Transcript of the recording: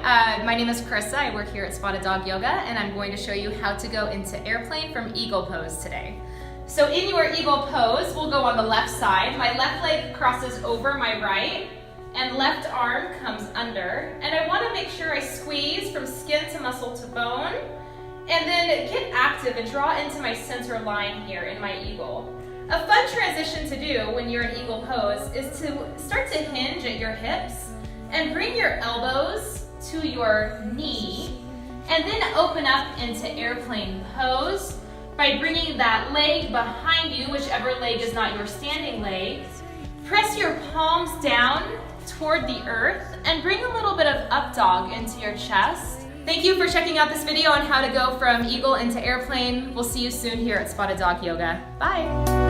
my name is Carissa. I work here at Spotted Dog Yoga, and I'm going to show you how to go into airplane from eagle pose today. So in your eagle pose, we'll go on the left side. My left leg crosses over my right, and left arm comes under. And I want to make sure I squeeze from skin to muscle to bone, and then get active and draw into my center line here in my eagle. A fun transition to do when you're in eagle pose is to start to hinge at your hips and bring your elbows to your knee, and then open up into airplane pose by bringing that leg behind you, whichever leg is not your standing leg. Press your palms down toward the earth and bring a little bit of up dog into your chest. Thank you for checking out this video on how to go from eagle into airplane. We'll see you soon here at Spotted Dog Yoga. Bye.